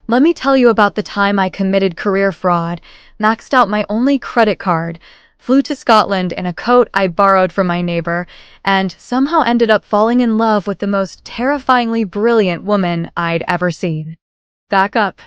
Let me tell you about the time I committed career fraud, maxed out my only credit card, flew to Scotland in a coat I borrowed from my neighbor, and somehow ended up falling in love with the most terrifyingly brilliant woman I'd ever seen. Back up.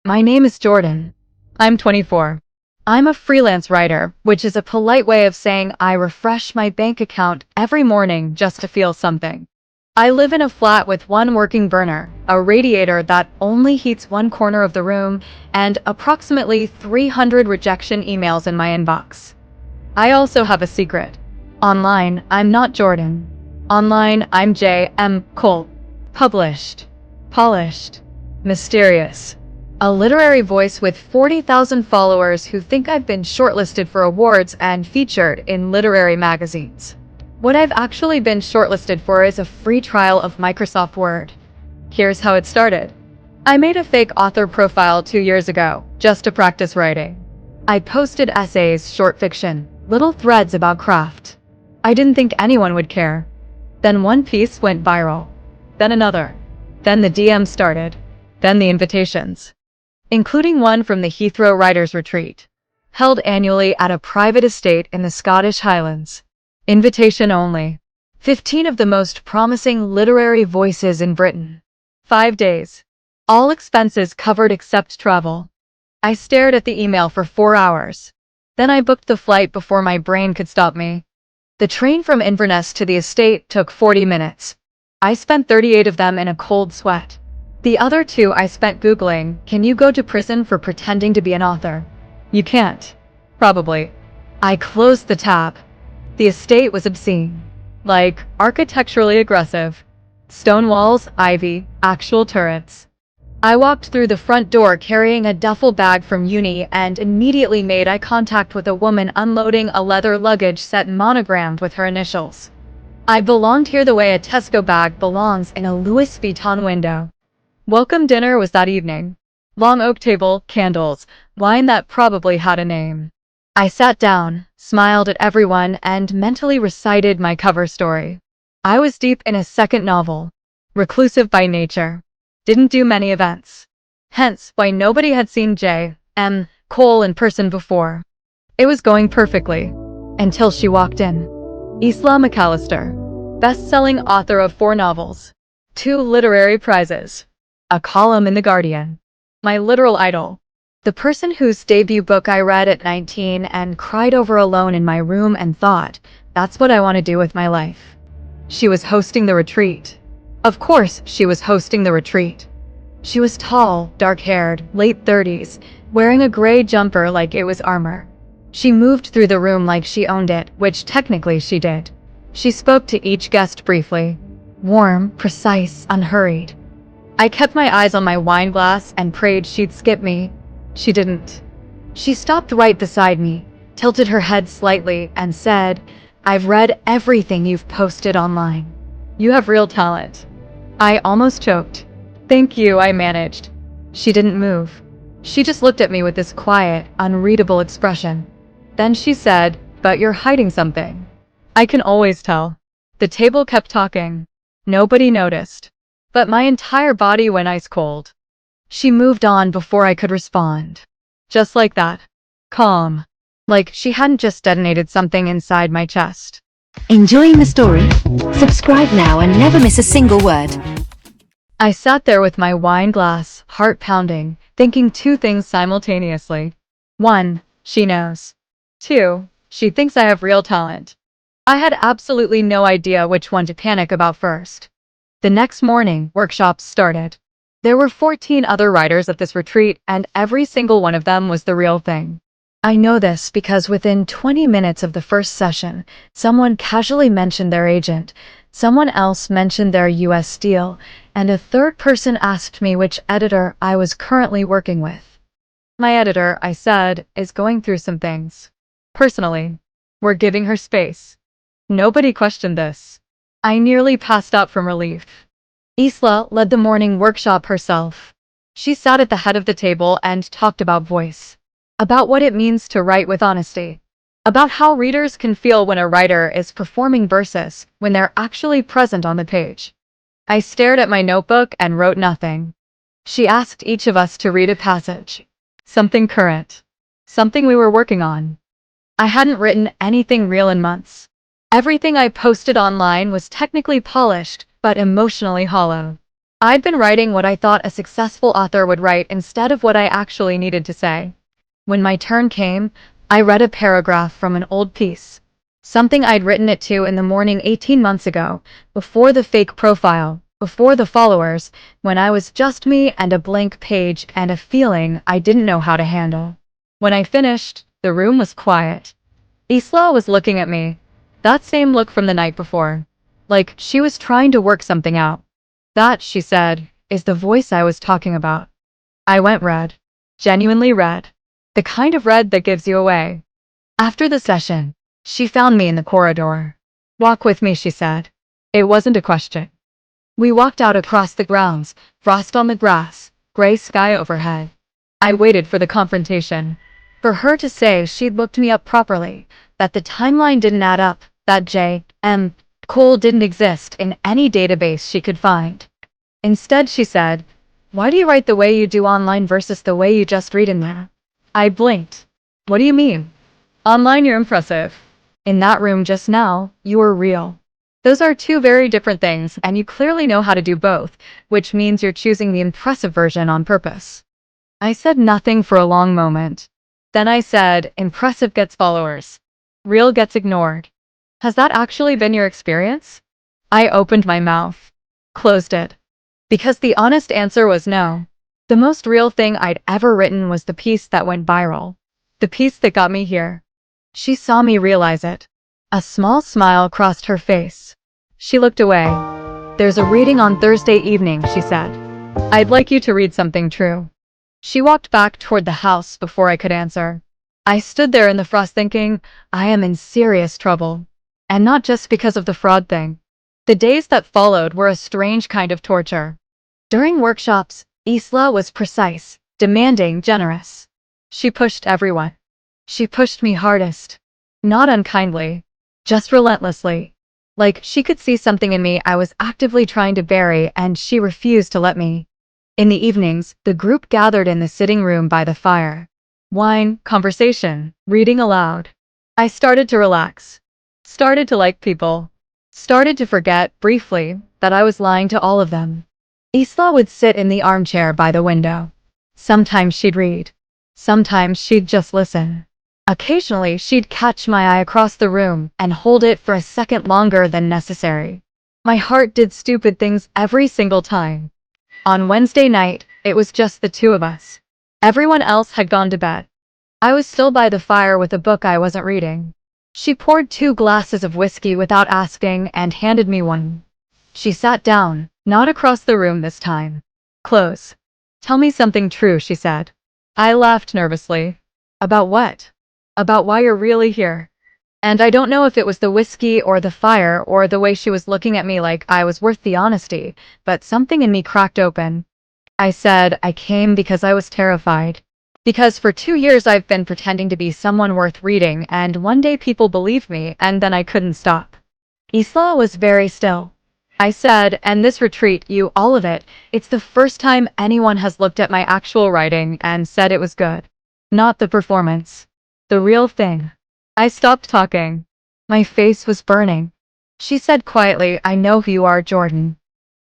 My name is Jordan. I'm 24. I'm a freelance writer, which is a polite way of saying I refresh my bank account every morning just to feel something. I live in a flat with one working burner, a radiator that only heats one corner of the room, and approximately 300 rejection emails in my inbox. I also have a secret. Online, I'm not Jordan. Online, I'm J.M. Cole. Published. Polished. Mysterious. A literary voice with 40,000 followers who think I've been shortlisted for awards and featured in literary magazines. What I've actually been shortlisted for is a free trial of Microsoft Word. Here's how it started. I made a fake author profile 2 years ago, just to practice writing. I posted essays, short fiction, little threads about craft. I didn't think anyone would care. Then one piece went viral. Then another. Then the DMs started. Then the invitations. Including one from the Heathrow Writers' Retreat, held annually at a private estate in the Scottish Highlands. Invitation only. 15 of the most promising literary voices in Britain. 5 days. All expenses covered except travel. I stared at the email for 4 hours. Then I booked the flight before my brain could stop me. The train from Inverness to the estate took 40 minutes. I spent 38 of them in a cold sweat. The other 2 I spent Googling, can you go to prison for pretending to be an author? You can't. Probably. I closed the tab. The estate was obscene. Like, architecturally aggressive. Stone walls, ivy, actual turrets. I walked through the front door carrying a duffel bag from uni and immediately made eye contact with a woman unloading a leather luggage set monogrammed with her initials. I belonged here the way a Tesco bag belongs in a Louis Vuitton window. Welcome dinner was that evening. Long oak table, candles, wine that probably had a name. I sat down, smiled at everyone, and mentally recited my cover story. I was deep in a second novel. Reclusive by nature. Didn't do many events. Hence why nobody had seen J.M. Cole in person before. It was going perfectly. Until she walked in. Isla MacAllister. Best-selling author of 4 novels. 2 literary prizes. A column in The Guardian. My literal idol. The person whose debut book I read at 19 and cried over alone in my room and thought, that's what I want to do with my life. She was hosting the retreat. Of course, she was hosting the retreat. She was tall, dark-haired, late 30s, wearing a gray jumper like it was armor. She moved through the room like she owned it, which technically she did. She spoke to each guest briefly. Warm, precise, unhurried. I kept my eyes on my wine glass and prayed she'd skip me. She didn't. She stopped right beside me, tilted her head slightly, and said, I've read everything you've posted online. You have real talent. I almost choked. Thank you, I managed. She didn't move. She just looked at me with this quiet, unreadable expression. Then she said, but you're hiding something. I can always tell. The table kept talking. Nobody noticed. But my entire body went ice cold. She moved on before I could respond. Just like that. Calm. Like she hadn't just detonated something inside my chest. Enjoying the story? Subscribe now and never miss a single word. I sat there with my wine glass, heart pounding, thinking 2 things simultaneously. 1, she knows. 2, she thinks I have real talent. I had absolutely no idea which one to panic about first. The next morning, workshops started. There were 14 other writers at this retreat, and every single one of them was the real thing. I know this because within 20 minutes of the first session, someone casually mentioned their agent, someone else mentioned their US deal, and a third person asked me which editor I was currently working with. My editor, I said, is going through some things. Personally. We're giving her space. Nobody questioned this. I nearly passed out from relief. Isla led the morning workshop herself. She sat at the head of the table and talked about voice. About what it means to write with honesty. About how readers can feel when a writer is performing verses when they're actually present on the page. I stared at my notebook and wrote nothing. She asked each of us to read a passage. Something current. Something we were working on. I hadn't written anything real in months. Everything I posted online was technically polished, but emotionally hollow. I'd been writing what I thought a successful author would write instead of what I actually needed to say. When my turn came, I read a paragraph from an old piece. Something I'd written it to in the morning 18 months ago, before the fake profile, before the followers, when I was just me and a blank page and a feeling I didn't know how to handle. When I finished, the room was quiet. Isla was looking at me. That same look from the night before. Like she was trying to work something out. That, she said, is the voice I was talking about. I went red. Genuinely red. The kind of red that gives you away. After the session, she found me in the corridor. Walk with me, she said. It wasn't a question. We walked out across the grounds, frost on the grass, gray sky overhead. I waited for the confrontation. For her to say she'd looked me up properly, that the timeline didn't add up, that J.M. Cole didn't exist in any database she could find. Instead, she said, "Why do you write the way you do online versus the way you just read in there?" I blinked. What do you mean? Online you're impressive. In that room just now, you were real. Those are two very different things, and you clearly know how to do both, which means you're choosing the impressive version on purpose. I said nothing for a long moment. Then I said, impressive gets followers. Real gets ignored. Has that actually been your experience? I opened my mouth. Closed it. Because the honest answer was no. The most real thing I'd ever written was the piece that went viral. The piece that got me here. She saw me realize it. A small smile crossed her face. She looked away. There's a reading on Thursday evening, she said. I'd like you to read something true. She walked back toward the house before I could answer. I stood there in the frost thinking, I am in serious trouble. And not just because of the fraud thing. The days that followed were a strange kind of torture. During workshops, Isla was precise, demanding, generous. She pushed everyone. She pushed me hardest. Not unkindly. Just relentlessly. Like she could see something in me I was actively trying to bury and she refused to let me. In the evenings, the group gathered in the sitting room by the fire. Wine, conversation, reading aloud. I started to relax. Started to like people. Started to forget, briefly, that I was lying to all of them. Isla would sit in the armchair by the window. Sometimes she'd read. Sometimes she'd just listen. Occasionally she'd catch my eye across the room and hold it for a second longer than necessary. My heart did stupid things every single time. On Wednesday night, it was just the two of us. Everyone else had gone to bed. I was still by the fire with a book I wasn't reading. She poured 2 glasses of whiskey without asking and handed me one. She sat down, not across the room this time. Close. Tell me something true, she said. I laughed nervously. About what? About why you're really here. And I don't know if it was the whiskey or the fire or the way she was looking at me like I was worth the honesty, but something in me cracked open. I said I came because I was terrified. Because for 2 years I've been pretending to be someone worth reading and one day people believed me and then I couldn't stop. Isla was very still. I said, and this retreat, you, all of it, it's the first time anyone has looked at my actual writing and said it was good. Not the performance. The real thing. I stopped talking. My face was burning. She said quietly, I know who you are, Jordan.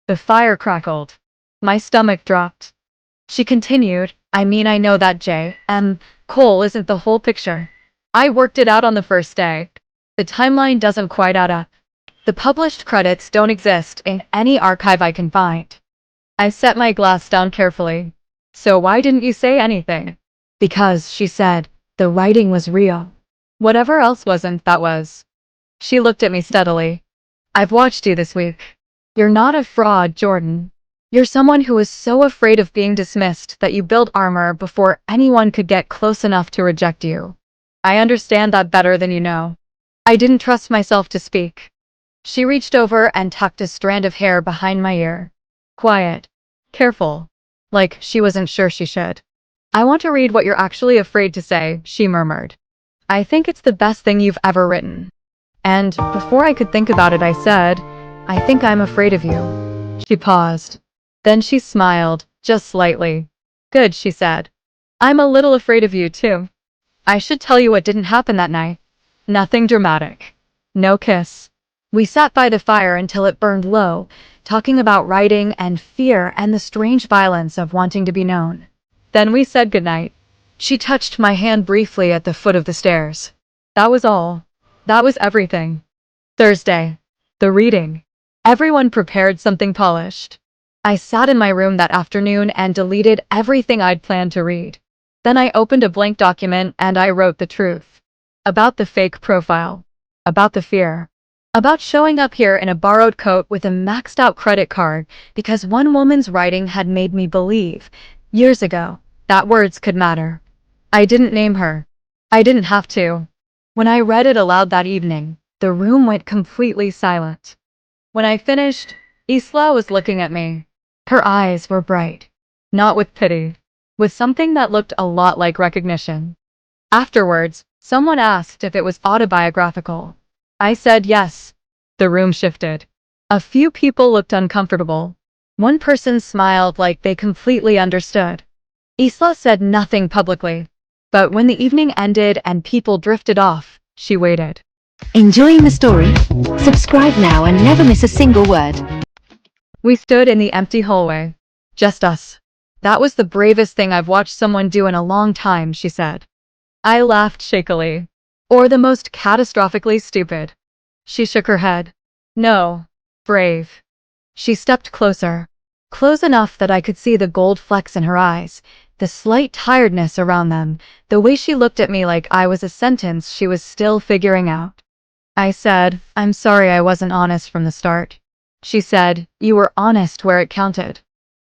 The fire crackled. My stomach dropped. She continued, I mean I know that J.M. Cole isn't the whole picture. I worked it out on the first day. The timeline doesn't quite add up. The published credits don't exist in any archive I can find. I set my glass down carefully. So why didn't you say anything? Because, she said, the writing was real. Whatever else wasn't, that was. She looked at me steadily. I've watched you this week. You're not a fraud, Jordan. You're someone who was so afraid of being dismissed that you built armor before anyone could get close enough to reject you. I understand that better than you know. I didn't trust myself to speak. She reached over and tucked a strand of hair behind my ear. Quiet. Careful. Like she wasn't sure she should. I want to read what you're actually afraid to say, she murmured. I think it's the best thing you've ever written. And, before I could think about it, I said, I think I'm afraid of you. She paused. Then she smiled, Just slightly. Good, she said. I'm a little afraid of you, too. I should tell you what didn't happen that night. Nothing dramatic. No kiss. We sat by the fire until it burned low, talking about writing and fear and the strange violence of wanting to be known. Then we said goodnight. She touched my hand briefly at the foot of the stairs. That was all. That was everything. Thursday. The reading. Everyone prepared something polished. I sat in my room that afternoon and deleted everything I'd planned to read. Then I opened a blank document and I wrote the truth. About the fake profile. About the fear. About showing up here in a borrowed coat with a maxed out credit card because one woman's writing had made me believe, years ago, that words could matter. I didn't name her. I didn't have to. When I read it aloud that evening, the room went completely silent. When I finished, Isla was looking at me. Her eyes were bright. Not with pity. With something that looked a lot like recognition. Afterwards, someone asked if it was autobiographical. I said yes. The room shifted. A few people looked uncomfortable. One person smiled like they completely understood. Isla said nothing publicly. But when the evening ended and people drifted off, she waited. Enjoying the story? Subscribe now and never miss a single word. We stood in the empty hallway. Just us. That was the bravest thing I've watched someone do in a long time, she said. I laughed shakily. Or the most catastrophically stupid. She shook her head. No. Brave. She stepped closer. Close enough that I could see the gold flecks in her eyes, the slight tiredness around them, the way she looked at me like I was a sentence she was still figuring out. I said, I'm sorry I wasn't honest from the start. She said, you were honest where it counted.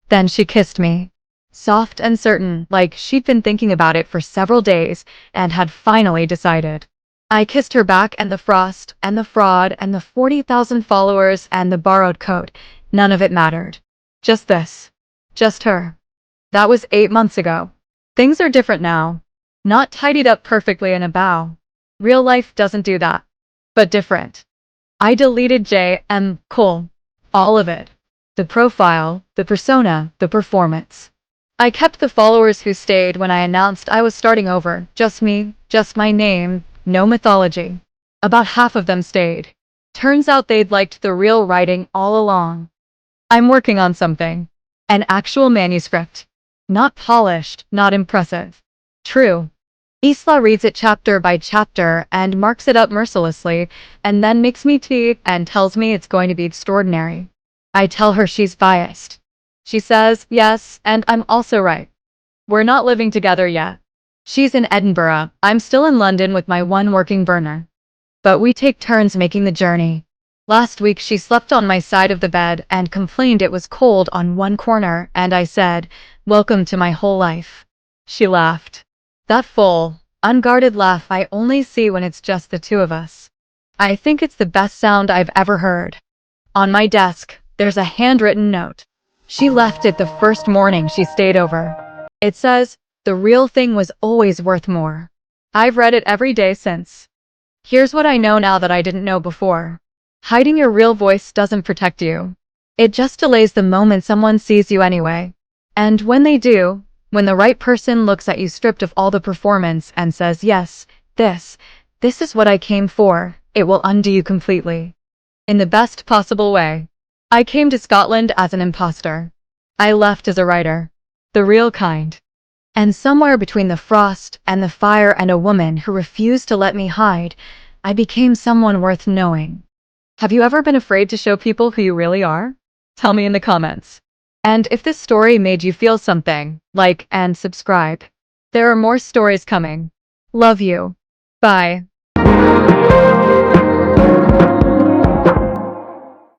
Then she kissed me. Soft and certain, like she'd been thinking about it for several days and had finally decided. I kissed her back, and the frost, and the fraud, and the 40,000 followers, and the borrowed coat. None of it mattered. Just this. Just her. That was 8 months ago. Things are different now. Not tidied up perfectly in a bow. Real life doesn't do that. But different. I deleted Cole. All of it. The profile, the persona, the performance. I kept the followers who stayed when I announced I was starting over. Just me, just my name, no mythology. About half of them stayed. Turns out they'd liked the real writing all along. I'm working on something. An actual manuscript. Not polished, not impressive. True. Isla reads it chapter by chapter and marks it up mercilessly, and then makes me tea and tells me it's going to be extraordinary. I tell her she's biased. She says, yes, and I'm also right. We're not living together yet. She's in Edinburgh, I'm still in London with my one working burner. But we take turns making the journey. Last week she slept on my side of the bed and complained it was cold on one corner, and I said, welcome to my whole life. She laughed. That full, unguarded laugh I only see when it's just the two of us. I think it's the best sound I've ever heard. On my desk, there's a handwritten note. She left it the first morning she stayed over. It says, the real thing was always worth more. I've read it every day since. Here's what I know now that I didn't know before. Hiding your real voice doesn't protect you. It just delays the moment someone sees you anyway. And when they do, when the right person looks at you stripped of all the performance and says, yes, this is what I came for, it will undo you completely. In the best possible way. I came to Scotland as an imposter. I left as a writer. The real kind. And somewhere between the frost and the fire and a woman who refused to let me hide, I became someone worth knowing. Have you ever been afraid to show people who you really are? Tell me in the comments. And if this story made you feel something, like and subscribe. There are more stories coming. Love you. Bye.